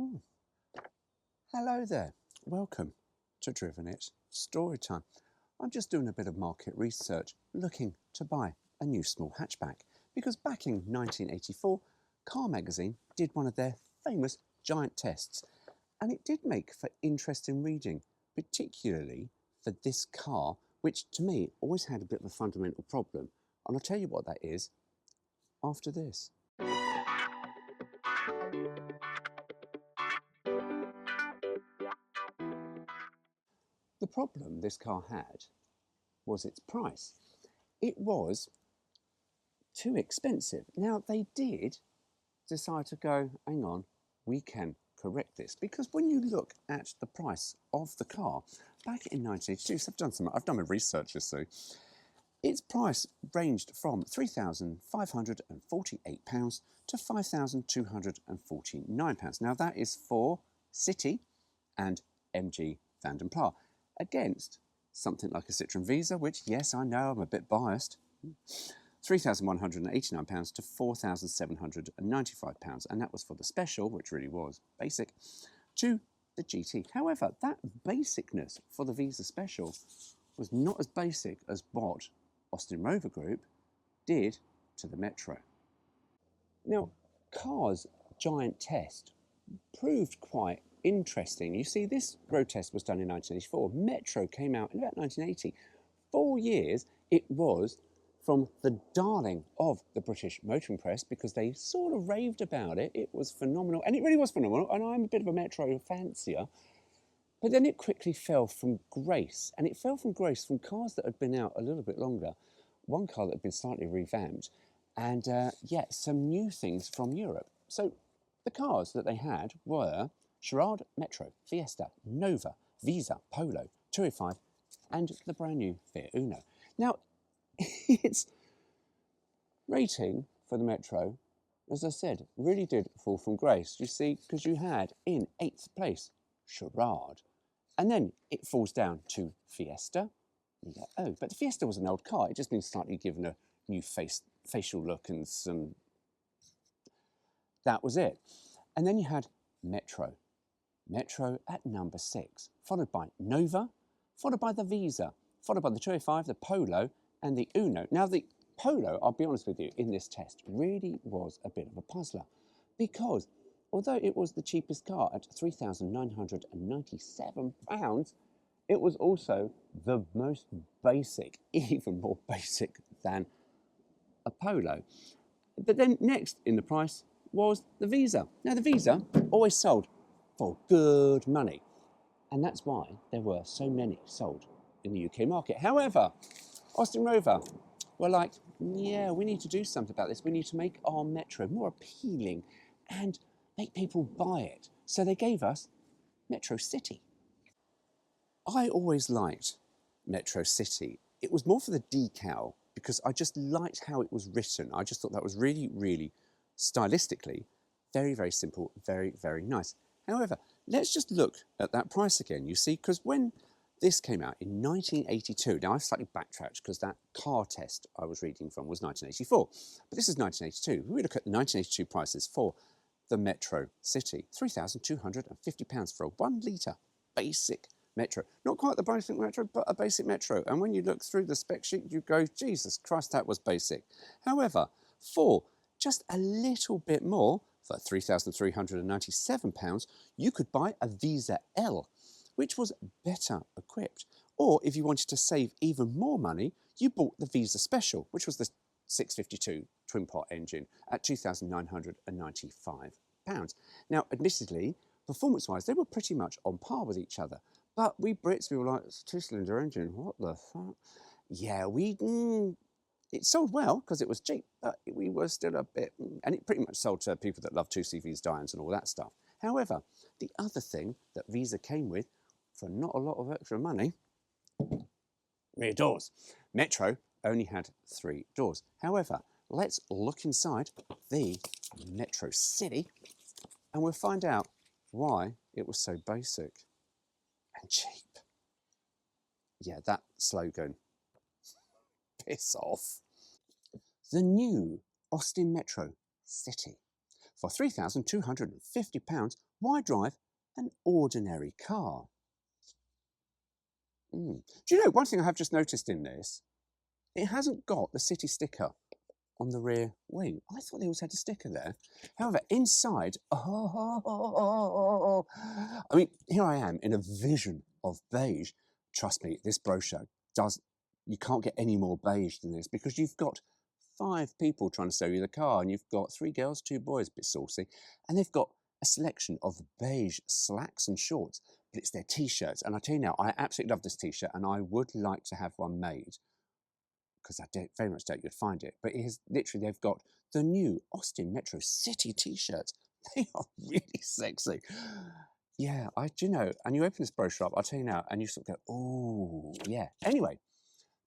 Hmm. Hello there, welcome to Driven It Storytime. I'm just doing a bit of market research looking to buy a new small hatchback because back in 1984, Car Magazine did one of their famous giant tests and it did make for interesting reading, particularly for this car, which to me always had a bit of a fundamental problem. And I'll tell you what that is after this. The problem this car had was its price. It was too expensive. Now, they did decide to go, hang on, we can correct this. Because when you look at the price of the car, back in 1982, so I've done my research, you see, its price ranged from £3,548 to £5,249. Now, that is for City and MG Vanden Plas, against something like a Citroen Visa, which, yes, I know I'm a bit biased, £3,189 to £4,795, and that was for the Special, which really was basic, to the GT. However, that basicness for the Visa Special was not as basic as what Austin Rover Group did to the Metro. Now, Car's giant test proved quite interesting. You see, this road test was done in 1984. Metro came out in about 1980. 4 years it was from the darling of the British motoring press because they sort of raved about it. It was phenomenal, and it really was phenomenal, and I'm a bit of a Metro fancier. But then it quickly fell from grace, and it fell from grace from cars that had been out a little bit longer, one car that had been slightly revamped, and some new things from Europe. So the cars that they had were Charade Metro, Fiesta, Nova, Visa, Polo, 205, and the brand new Fiat Uno. Now, its rating for the Metro, as I said, really did fall from grace, you see, because you had in 8th place Charade, and then it falls down to Fiesta. You go, oh, but the Fiesta was an old car, it just been slightly given a new facial look and some. That was it. And then you had Metro. Metro at number 6, followed by Nova, followed by the Visa, followed by the 205, the Polo, and the Uno. Now, the Polo, I'll be honest with you, in this test really was a bit of a puzzler because although it was the cheapest car at £3,997, it was also the most basic, even more basic than a Polo. But then next in the price was the Visa. Now, the Visa always sold for good money, and that's why there were so many sold in the UK market. However, Austin Rover were like, yeah, we need to do something about this. We need to make our Metro more appealing and make people buy it. So they gave us Metro City. I always liked Metro City. It was more for the decal because I just liked how it was written. I just thought that was really, really stylistically very, very simple, very, very nice. However, let's just look at that price again, you see, because when this came out in 1982, now I've slightly backtracked because that car test I was reading from was 1984, but this is 1982. We look at the 1982 prices for the Metro City, £3,250 for a 1 litre basic Metro. Not quite the basic Metro, but a basic Metro. And when you look through the spec sheet, you go, Jesus Christ, that was basic. However, for just a little bit more, for £3,397, you could buy a Visa L, which was better equipped. Or if you wanted to save even more money, you bought the Visa Special, which was the 652 twin-pot engine at £2,995. Now, admittedly, performance-wise, they were pretty much on par with each other. But we Brits, we were like, it's a two-cylinder engine, what the fuck? Yeah, it sold well because it was cheap, but we were still a bit, and it pretty much sold to people that love 2CVs, Dianes and all that stuff. However, the other thing that Visa came with, for not a lot of extra money, rear doors. Metro only had 3 doors. However, let's look inside the Metro City and we'll find out why it was so basic and cheap. Yeah, that slogan. Piss off. The new Austin Metro City. For £3,250, why drive an ordinary car? Do you know, one thing I have just noticed in this, it hasn't got the city sticker on the rear wing. I thought they always had a sticker there. However, inside, I mean, here I am in a vision of beige. Trust me, this brochure you can't get any more beige than this, because you've got 5 people trying to sell you the car, and you've got 3 girls, 2 boys, a bit saucy, and they've got a selection of beige slacks and shorts, but it's their t-shirts. And I tell you now, I absolutely love this t-shirt, and I would like to have one made, because I very much doubt you'd find it. But it is literally, they've got the new Austin Metro City t-shirts. They are really sexy. Yeah, do you know, and you open this brochure up, I'll tell you now, and you sort of go, oh, yeah. Anyway,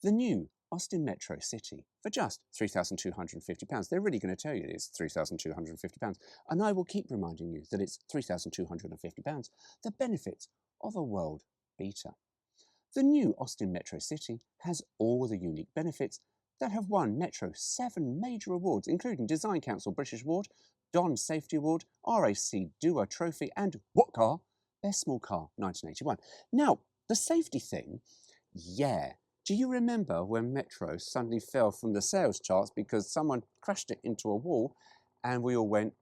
the new Austin Metro City for just £3,250. They're really going to tell you it's £3,250. And I will keep reminding you that it's £3,250. The benefits of a world beater. The new Austin Metro City has all the unique benefits that have won Metro 7 major awards, including Design Council British Award, Don Safety Award, RAC Duo Trophy, and what car? Best Small Car 1981. Now, the safety thing, yeah. Do you remember when Metro suddenly fell from the sales charts because someone crashed it into a wall and we all went,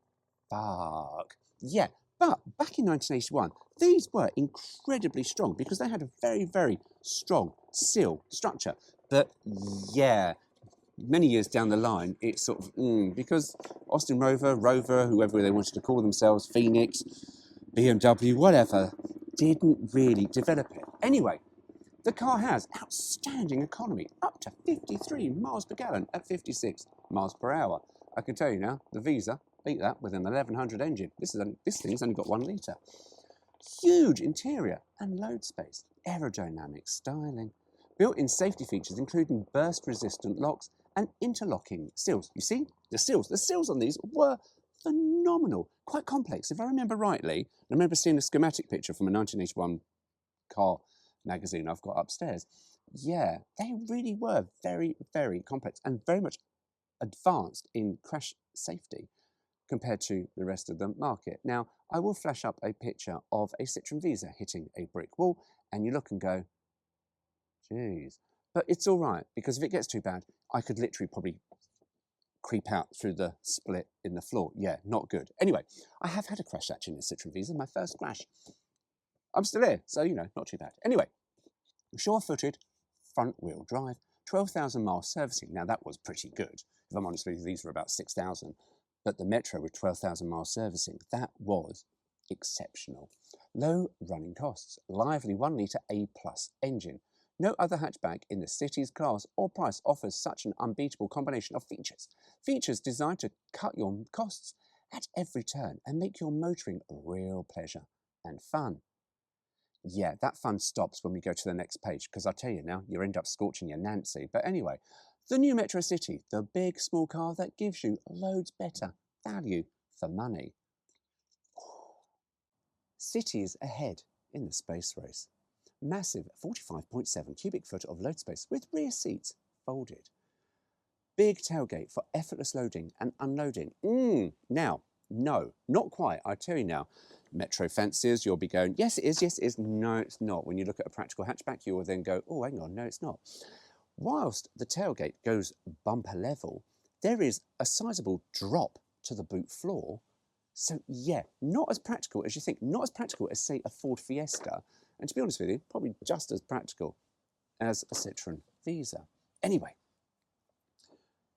fuck? Yeah, but back in 1981, these were incredibly strong because they had a very, very strong seal structure. But yeah, many years down the line, it's sort of, because Austin Rover, whoever they wanted to call themselves, Phoenix, BMW, whatever, didn't really develop it. Anyway, the car has outstanding economy, up to 53 miles per gallon at 56 miles per hour. I can tell you now, the Visa beat that with an 1100 engine. This thing's only got 1 litre. Huge interior and load space, aerodynamic styling, built-in safety features including burst-resistant locks and interlocking seals. You see, the seals on these were phenomenal, quite complex. If I remember rightly, I remember seeing a schematic picture from a 1981 car magazine I've got upstairs. Yeah, they really were very, very complex and very much advanced in crash safety compared to the rest of the market. Now, I will flash up a picture of a Citroen Visa hitting a brick wall, and you look and go, geez. But it's all right, because if it gets too bad, I could literally probably creep out through the split in the floor. Yeah, not good. Anyway, I have had a crash actually in a Citroen Visa, my first crash. I'm still here, so, you know, not too bad. Anyway, sure-footed, front-wheel drive, 12,000 mile servicing. Now, that was pretty good. If I'm honest with you, these were about 6,000. But the Metro with 12,000 mile servicing, that was exceptional. Low running costs, lively 1 litre A+ engine. No other hatchback in the city's class or price offers such an unbeatable combination of features. Features designed to cut your costs at every turn and make your motoring a real pleasure and fun. Yeah, that fun stops when we go to the next page, because I tell you now, you end up scorching your Nancy. But anyway, the new Metro City, the big small car that gives you loads better value for money. Cities ahead in the space race. Massive 45.7 cubic foot of load space with rear seats folded. Big tailgate for effortless loading and unloading. Now, no, not quite. I tell you now, Metro fanciers, you'll be going, yes, it is, yes, it is. No, it's not. When you look at a practical hatchback, you will then go, oh, hang on, no, it's not. Whilst the tailgate goes bumper level, there is a sizable drop to the boot floor. So, yeah, not as practical as you think. Not as practical as, say, a Ford Fiesta. And to be honest with you, probably just as practical as a Citroen Visa. Anyway,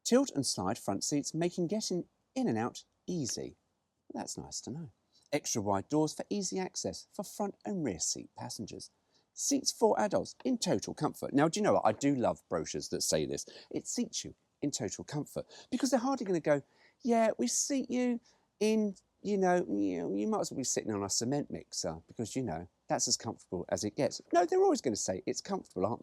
tilt and slide front seats, making getting in and out easy. That's nice to know. Extra wide doors for easy access for front and rear seat passengers. Seats for adults in total comfort. Now, do you know what? I do love brochures that say this. It seats you in total comfort, because they're hardly going to go, yeah, we seat you in, you might as well be sitting on a cement mixer, because, that's as comfortable as it gets. No, they're always going to say it's comfortable, aren't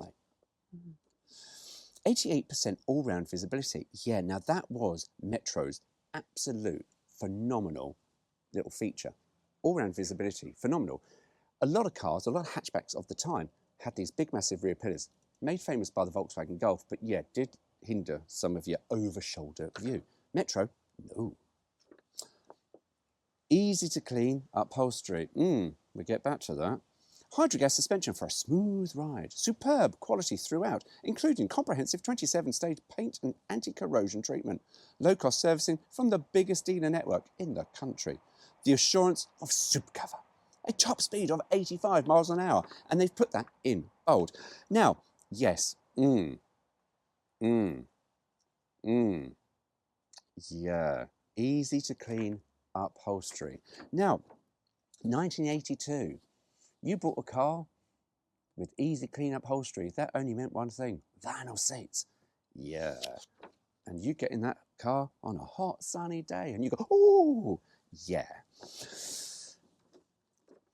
they? 88% all-round visibility. Yeah, now that was Metro's absolute phenomenal little feature. All-round visibility, phenomenal. A lot of cars, a lot of hatchbacks of the time had these big, massive rear pillars, made famous by the Volkswagen Golf, but yeah, did hinder some of your over-shoulder view. Metro, no. Easy to clean upholstery. We get back to that. Hydrogas suspension for a smooth ride. Superb quality throughout, including comprehensive 27-stage paint and anti-corrosion treatment. Low-cost servicing from the biggest dealer network in the country. The assurance of super cover. A top speed of 85 miles an hour. And they've put that in bold. Now, yes. Yeah. Easy to clean upholstery. Now, 1982. You bought a car with easy clean upholstery. That only meant one thing, vinyl seats. Yeah. And you get in that car on a hot, sunny day and you go, oh, yeah.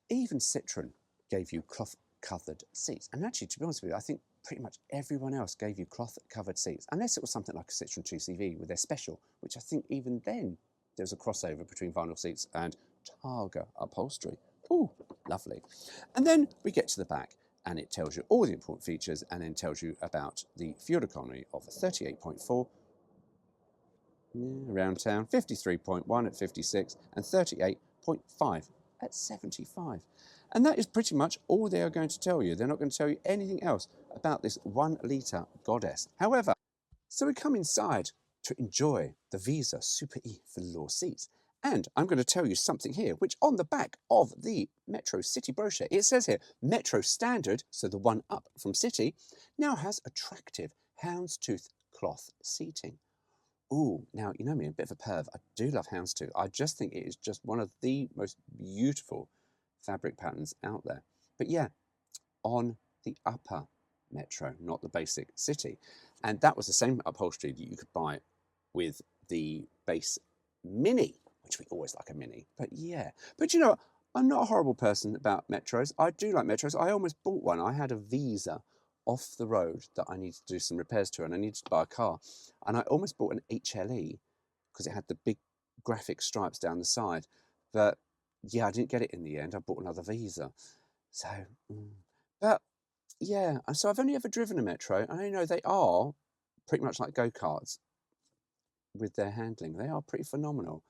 Even Citroën gave you cloth-covered seats. And actually, to be honest with you, I think pretty much everyone else gave you cloth-covered seats, unless it was something like a Citroën 2CV with their special, which I think even then there was a crossover between vinyl seats and Targa upholstery. Ooh, lovely. And then we get to the back and it tells you all the important features and then tells you about the fuel economy of 38.4 around town, 53.1 at 56 and 38.5 at 75. And that is pretty much all they are going to tell you. They're not going to tell you anything else about this 1 litre goddess. However, so we come inside to enjoy the Visa Super E velour seats. And I'm going to tell you something here, which on the back of the Metro City brochure, it says here, Metro Standard, so the one up from City, now has attractive houndstooth cloth seating. Ooh, now, you know me, a bit of a perv. I do love houndstooth. I just think it is just one of the most beautiful fabric patterns out there. But yeah, on the upper Metro, not the basic City. And that was the same upholstery that you could buy with the base Mini, which we always like a Mini, but yeah. But you know, I'm not a horrible person about Metros. I do like Metros. I almost bought one. I had a Visa off the road that I needed to do some repairs to, and I needed to buy a car. And I almost bought an HLE because it had the big graphic stripes down the side. But yeah, I didn't get it in the end. I bought another Visa. So, but yeah, so I've only ever driven a Metro, and I know they are pretty much like go-karts with their handling. They are pretty phenomenal.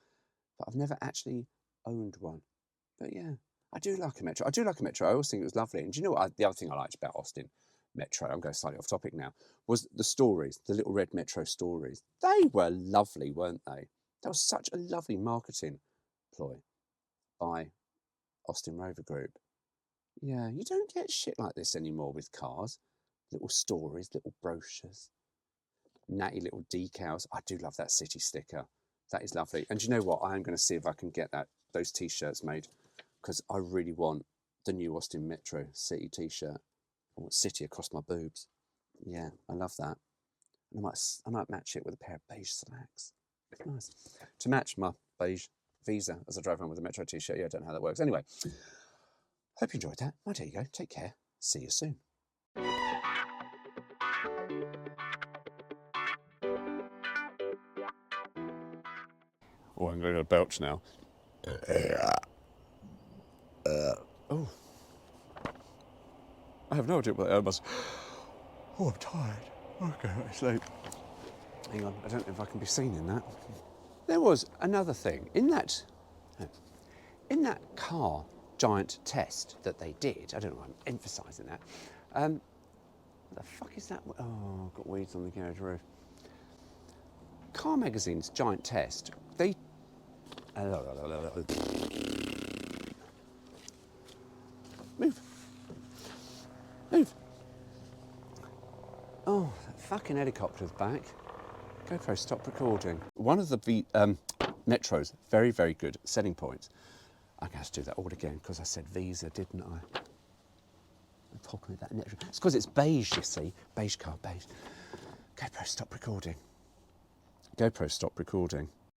But I've never actually owned one. But yeah, I do like a Metro. I do like a Metro. I always think it was lovely. And do you know what? The other thing I liked about Austin Metro, I'm going slightly off topic now, was the stories, the little red Metro stories. They were lovely, weren't they? That was such a lovely marketing ploy by Austin Rover Group. Yeah, you don't get shit like this anymore with cars. Little stories, little brochures, natty little decals. I do love that City sticker. That is lovely. And you know what? I am going to see if I can get those T-shirts made, because I really want the new Austin Metro City T-shirt. I want City across my boobs. Yeah, I love that. And I might match it with a pair of beige slacks. Nice. To match my beige Visa as I drive around with a Metro T-shirt. Yeah, I don't know how that works. Anyway, hope you enjoyed that. Well, there you go. Take care. See you soon. Oh, I'm going to belch now. Oh. I have no idea what I must. Oh, I'm tired. Okay, I sleep. Hang on, I don't know if I can be seen in that. There was another thing. In that car giant test that they did, I don't know why I'm emphasising that. The fuck is that? Oh, I've got weeds on the garage roof. Car Magazine's giant test, they... Move. Move. Oh, that fucking helicopter's back. GoPro, stop recording. One of the Metro's very, very good selling points. I'm going to have to do that all again because I said Visa, didn't I? I'm talking about that Metro. It's because it's beige, you see. Beige car, beige. GoPro, stop recording. GoPro, stop recording.